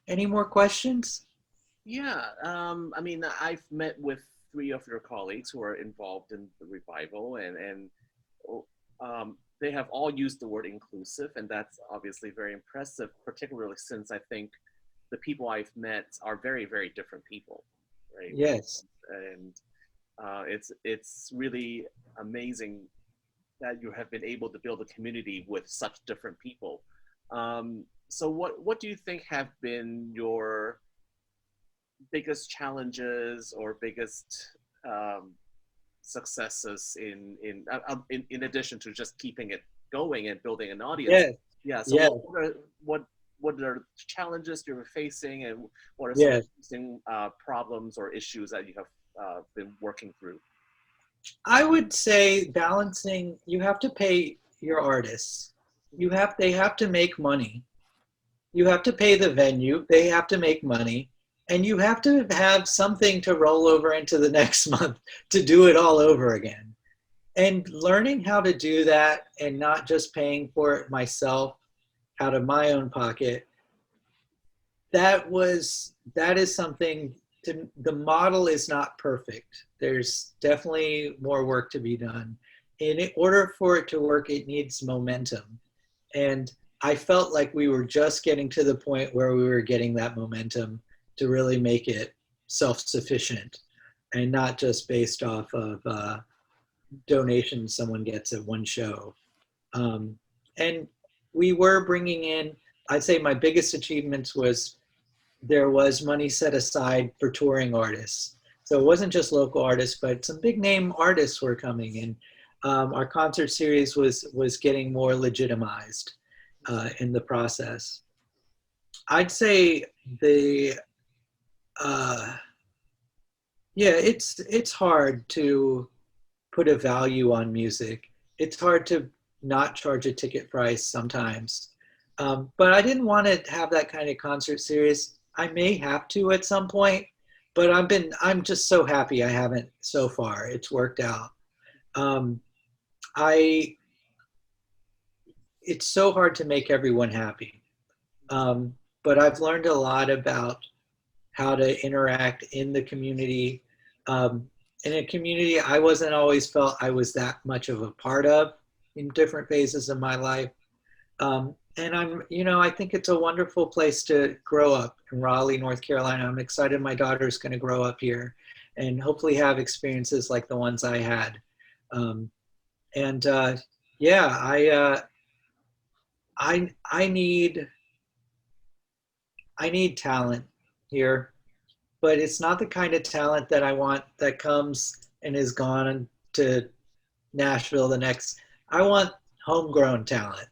Any more questions? Yeah, I mean, I've met with three of your colleagues who are involved in the revival, and they have all used the word inclusive, and that's obviously very impressive, particularly since I think the people I've met are very, very different people, right? Yes. And it's really amazing that you have been able to build a community with such different people. So what do you think have been your biggest challenges or biggest um, successes in addition to just keeping it going and building an audience? Yes. Yeah. So Yes. what are challenges you're facing, and what are some Yes. interesting problems or issues that you have been working through? I would say balancing, you have to pay your artists. They have to make money. You have to pay the venue. They have to make money. And you have to have something to roll over into the next month to do it all over again. And learning how to do that and not just paying for it myself out of my own pocket, that is something the model is not perfect. There's definitely more work to be done. In order for it to work, it needs momentum. And I felt like we were just getting to the point where we were getting that momentum to really make it self-sufficient and not just based off of donations someone gets at one show. Um, and we were bringing in, I'd say my biggest achievements was there was money set aside for touring artists. So it wasn't just local artists, but some big name artists were coming in. Our concert series was getting more legitimized in the process. I'd say the uh, yeah, it's hard to put a value on music. It's hard to not charge a ticket price sometimes. But I didn't want to have that kind of concert series. I may have to at some point, but I'm just so happy I haven't so far. It's worked out. Um, I it's so hard to make everyone happy. But I've learned a lot about how to interact in the community. Um, in a community I wasn't always felt I was that much of a part of in different phases of my life. And I think it's a wonderful place to grow up in Raleigh, North Carolina. I'm excited my daughter's going to grow up here and hopefully have experiences like the ones I had. Um, and yeah, I need talent here, but it's not the kind of talent that I want that comes and is gone to Nashville the next. I want homegrown talent.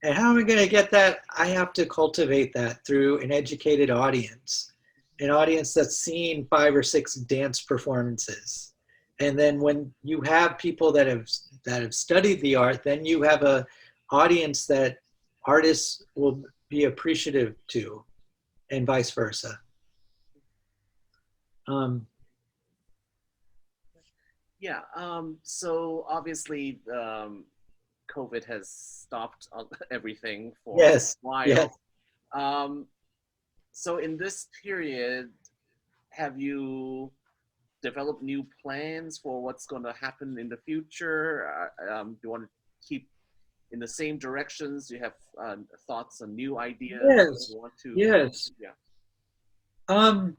And how am I going to get that? I have to cultivate that through an educated audience, an audience that's seen 5 or 6 dance performances. And then when you have people that have studied the art, then you have a audience that artists will be appreciative to, and vice versa. Um, Yeah. So obviously, COVID has stopped everything for a yes, yes. while. Um, so in this period, have you developed new plans for what's going to happen in the future? Do you want to keep in the same directions? Do you have thoughts on new ideas that Yes, you want to? yes. Yeah. Um,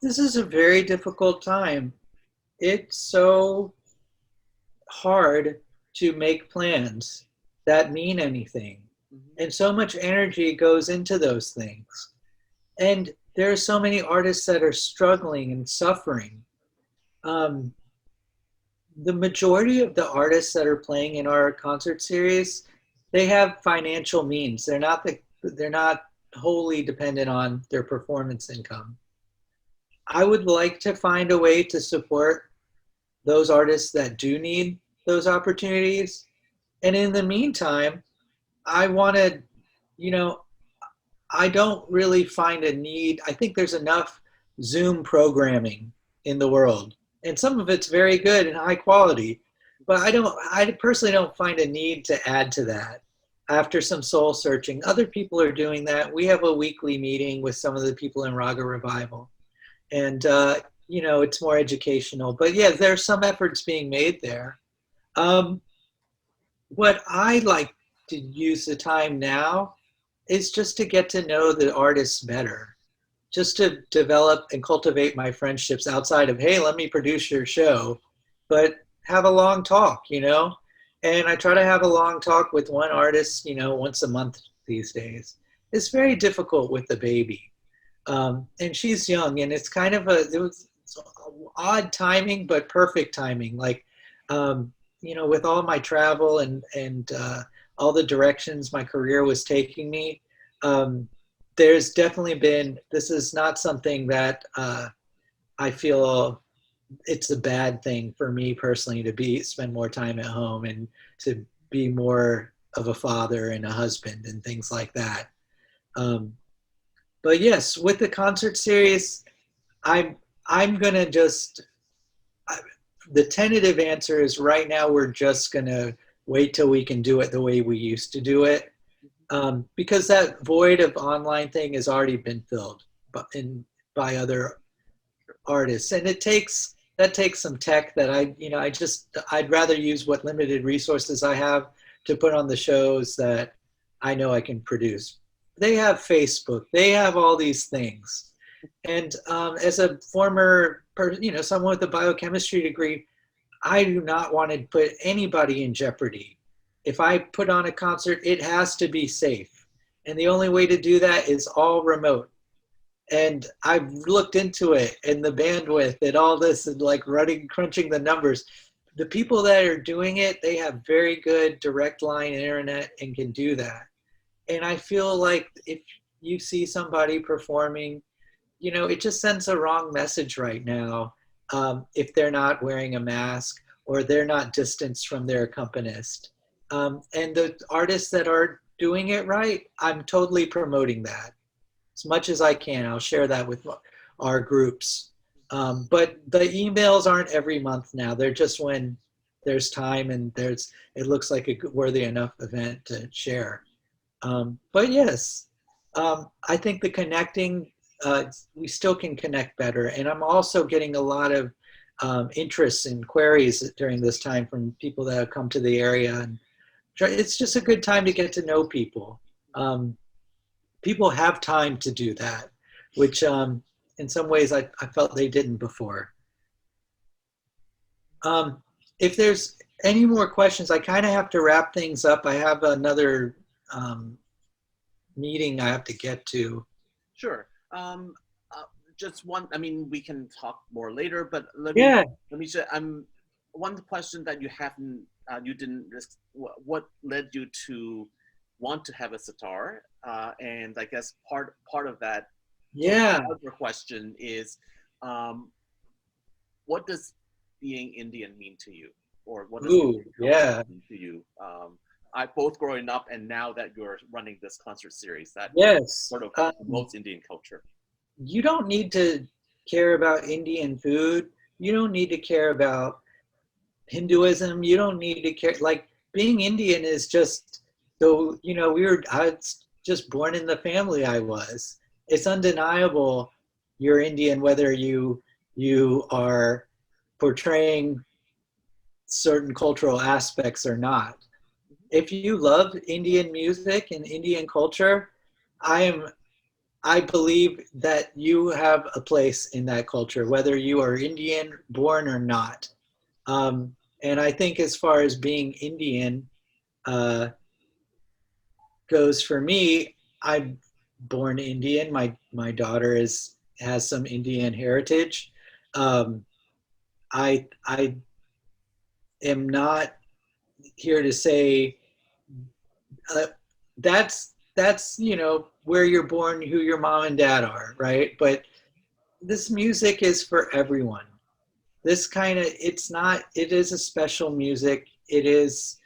this is a very difficult time. It's so hard to make plans that mean anything. Mm-hmm. And so much energy goes into those things. And there are so many artists that are struggling and suffering. Um, the majority of the artists that are playing in our concert series, they have financial means. They're not wholly dependent on their performance income. I would like to find a way to support those artists that do need those opportunities. And in the meantime, I wanted, you know, I don't really find a need. I think there's enough Zoom programming in the world, and some of it's very good and high quality. But I personally don't find a need to add to that. after some soul searching. Other people are doing that. We have a weekly meeting with some of the people in Raga Revival. And, it's more educational. But yeah, there's some efforts being made there. Um, what I like to use the time now is just to get to know the artists better, just to develop and cultivate my friendships outside of, hey, let me produce your show, but have a long talk. And I try to have a long talk with one artist, once a month these days. It's very difficult with the baby. And she's young, and it was odd timing, but perfect timing. Like, with all my travel and all the directions my career was taking me, um, there's definitely been. This is not something that I feel it's a bad thing for me personally to spend more time at home and to be more of a father and a husband and things like that. Um, but yes, with the concert series, I'm I'm gonna just I, the tentative answer is right now we're just gonna wait till we can do it the way we used to do it, because that void of online thing has already been filled by other artists, and that takes some tech that I'd rather use what limited resources I have to put on the shows that I know I can produce. They have Facebook, they have all these things, and as a former, someone with a biochemistry degree, I do not want to put anybody in jeopardy. If I put on a concert, it has to be safe, and the only way to do that is all remote. And I've looked into it and the bandwidth and all this and like crunching the numbers. The people that are doing it, they have very good direct line internet and can do that. And I feel like if you see somebody performing, it just sends a wrong message right now, if they're not wearing a mask or they're not distanced from their accompanist. And the artists that are doing it right, I'm totally promoting that as much as I can. I'll share that with our groups. But the emails aren't every month now. They're just when there's time and it looks like a worthy enough event to share. But yes, I think the connecting, we still can connect better. And I'm also getting a lot of interests and queries during this time from people that have come to the area. And it's just a good time to get to know people. People have time to do that, which in some ways I felt they didn't before. If there's any more questions, I kind of have to wrap things up. I have another meeting I have to get to. Sure. Just one. I mean, we can talk more later, but Yeah, let me just. One question that you didn't. What led you to want to have a sitar? And I guess part of that. yeah. Other question is, what does being Indian mean to you, or what does Ooh, yeah. mean to you? I both growing up and now that you're running this concert series that Yes. sort of promotes Indian culture. You don't need to care about Indian food. You don't need to care about Hinduism. You don't need to care. Like, being Indian is just, so, I was just born in the family I was. It's undeniable you're Indian whether you are portraying certain cultural aspects or not. If you love Indian music and Indian culture, I am I believe that you have a place in that culture, whether you are Indian born or not. And I think as far as being Indian uh, goes for me, I'm born Indian. My daughter has some Indian heritage. Um, I am not here to say uh, that's where you're born, who your mom and dad are, right? But this music is for everyone. This kind of it is a special music. It is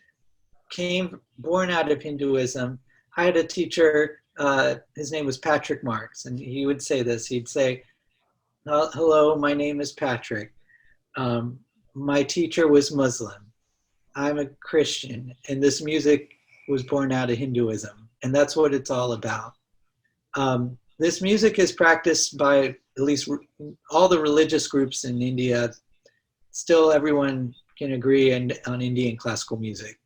came born out of Hinduism. I had a teacher, his name was Patrick Marks, and he would say this. He'd say, hello, my name is Patrick. My teacher was Muslim. I'm a Christian, and this music was born out of Hinduism, and that's what it's all about. This music is practiced by at least all the religious groups in India. Still, everyone can agree on Indian classical music,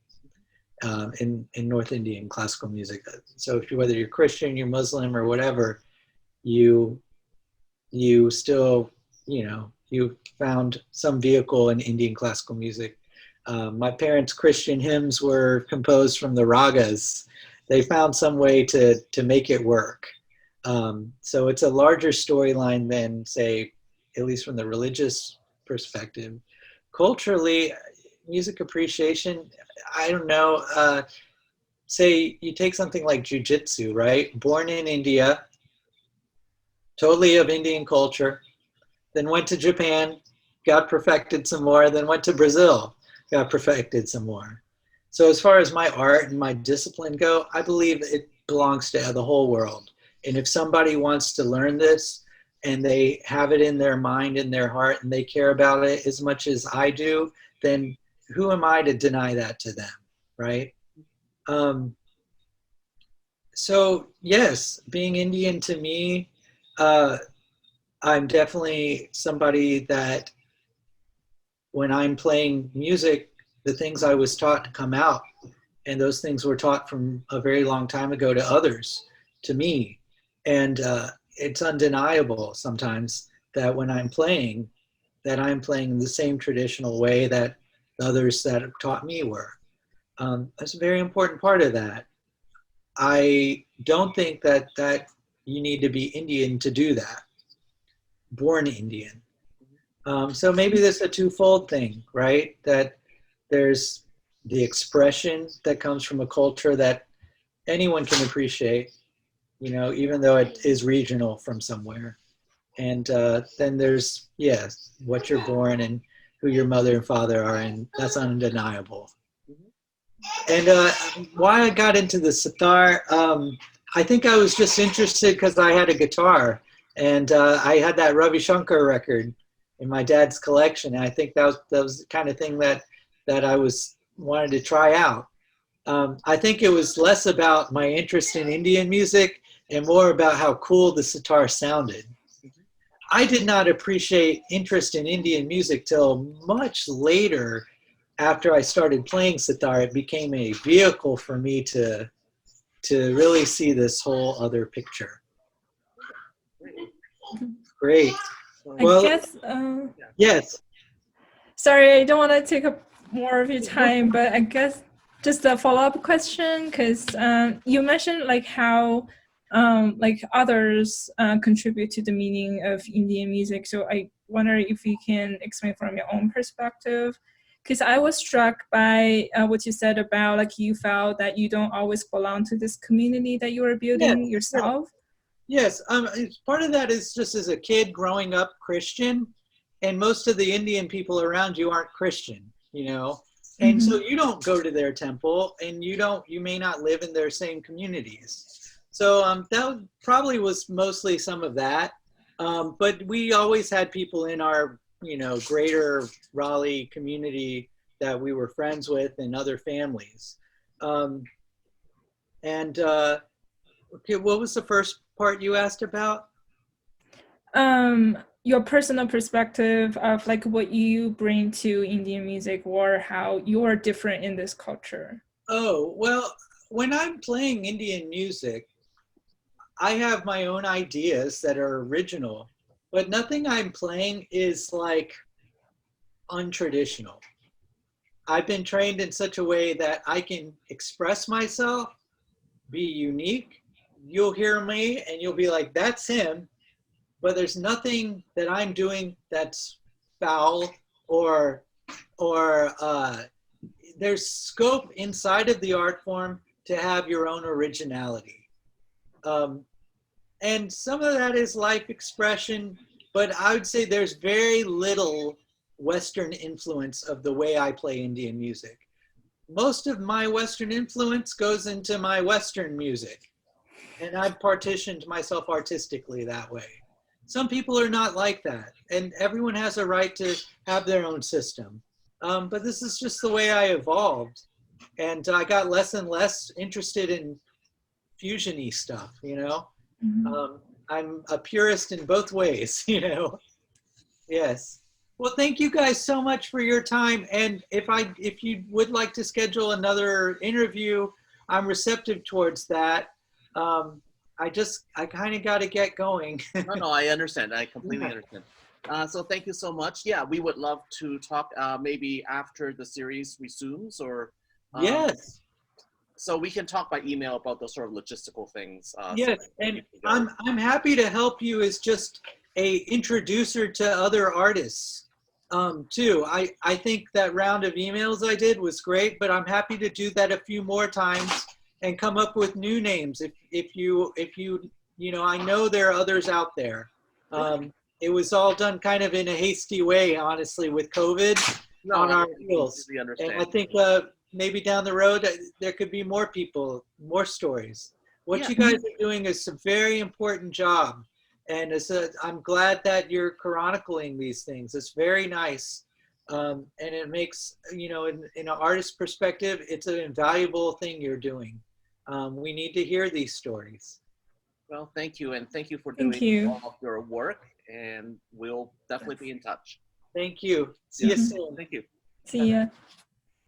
in North Indian classical music. So if whether you're Christian, you're Muslim, or whatever, you still, you found some vehicle in Indian classical music. My parents' Christian hymns were composed from the ragas. They found some way to make it work. So it's a larger storyline than, say, at least from the religious perspective. Culturally, music appreciation, I don't know. Say you take something like jujitsu, right? Born in India, totally of Indian culture, then went to Japan, got perfected some more, then went to Brazil, got perfected some more. So as far as my art and my discipline go, I believe it belongs to the whole world. And if somebody wants to learn this and they have it in their mind and their heart and they care about it as much as I do, then who am I to deny that to them, right? So yes, being Indian to me, I'm definitely somebody that when I'm playing music, the things I was taught come out, and those things were taught from a very long time ago to others, to me. And it's undeniable sometimes that when I'm playing, that I'm playing in the same traditional way that the others that have taught me were. That's a very important part of that. I don't think that you need to be Indian to do that. Born Indian. So maybe there's a twofold thing, right? That there's the expression that comes from a culture that anyone can appreciate, even though it is regional from somewhere. And then there's, yes, what you're born and who your mother and father are, and that's undeniable. And why I got into the sitar, I think I was just interested because I had a guitar, and I had that Ravi Shankar record in my dad's collection. And I think that was the kind of thing that I wanted to try out. I think it was less about my interest in Indian music and more about how cool the sitar sounded. I did not appreciate interest in Indian music till much later. After I started playing sitar, it became a vehicle for me to really see this whole other picture. Great. I Well, guess, yes. sorry, I don't want to take up more of your time, but I guess just a follow-up question, because you mentioned like how like others contribute to the meaning of Indian music. So I wonder if you can explain from your own perspective, because I was struck by what you said about like you felt that you don't always belong to this community that you were building yourself. Yes, part of that is just as a kid growing up Christian, and most of the Indian people around you aren't Christian, and so you don't go to their temple, and you may not live in their same communities. So that probably was mostly some of that. But we always had people in our, greater Raleigh community that we were friends with and other families. And okay, what was the first part you asked about? Your personal perspective of like what you bring to Indian music, or how you're different in this culture. Oh, well, when I'm playing Indian music, I have my own ideas that are original, but nothing I'm playing is like untraditional. I've been trained in such a way that I can express myself, be unique. You'll hear me and you'll be like, that's him, but there's nothing that I'm doing that's foul or there's scope inside of the art form to have your own originality. And some of that is life expression, but I would say there's very little Western influence of the way I play Indian music. Most of my Western influence goes into my Western music, and I've partitioned myself artistically that way. Some people are not like that, and everyone has a right to have their own system. But this is just the way I evolved. and I got less and less interested in fusion-y stuff, you know. I'm a purist in both ways, you know. Yes. Well, thank you guys so much for your time. And if you would like to schedule another interview, I'm receptive towards that. I kind of got to get going. No, I understand. I completely understand. So thank you so much. Yeah, we would love to talk maybe after the series resumes, or Yes. so we can talk by email about those sort of logistical things. Yes, and I'm happy to help you as just a introducer to other artists too. I think that round of emails I did was great, but I'm happy to do that a few more times and come up with new names if you you know, I know there are others out there. It was all done kind of in a hasty way, honestly, with COVID on our heels. And I think maybe down the road there could be more people, more stories. What you guys are doing is a very important job, and I'm glad that you're chronicling these things. It's very nice, and it makes, you know, in an artist's perspective, it's an invaluable thing you're doing. We need to hear these stories. Well, thank you, and thank you for doing all of your work, and we'll definitely be in touch. Thank you. See you soon. Thank you. See ya.